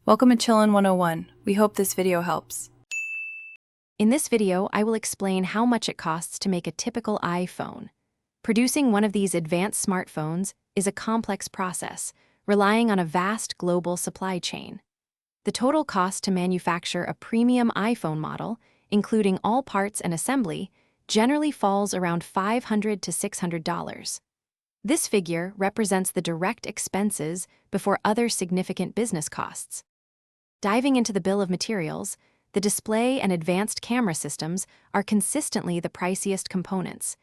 Welcome to Chillin' 101. We hope this video helps. In this video, I will explain how much it costs to make a typical iPhone. Producing one of these advanced smartphones is a complex process, relying on a vast global supply chain. The total cost to manufacture a premium iPhone model, including all parts and assembly, generally falls around $500 to $600. This figure represents the direct expenses before other significant business costs. Diving into the bill of materials, the display and advanced camera systems are consistently the priciest components,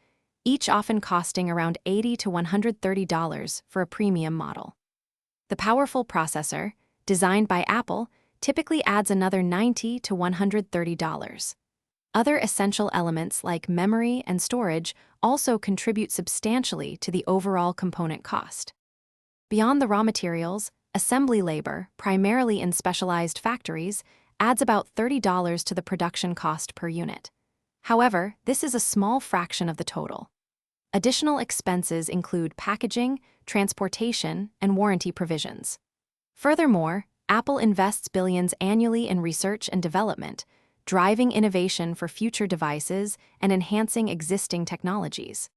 each often costing around $80 to $130 for a premium model. The powerful processor, designed by Apple, typically adds another $90 to $130. Other essential elements like memory and storage also contribute substantially to the overall component cost. Beyond the raw materials, assembly labor, primarily in specialized factories, adds about $30 to the production cost per unit. However, this is a small fraction of the total. Additional expenses include packaging, transportation, and warranty provisions. Furthermore, Apple invests billions annually in research and development, driving innovation for future devices and enhancing existing technologies.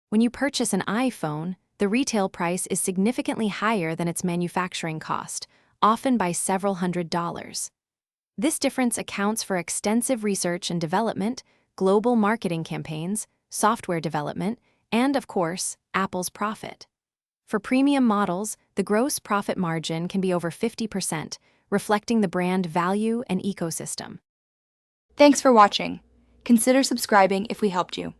When you purchase an iPhone, the retail price is significantly higher than its manufacturing cost, often by several $100s. This difference accounts for extensive research and development, global marketing campaigns, software development, and, of course, Apple's profit. For premium models, the gross profit margin can be over 50%, reflecting the brand value and ecosystem. Thanks for watching. Consider subscribing if we helped you.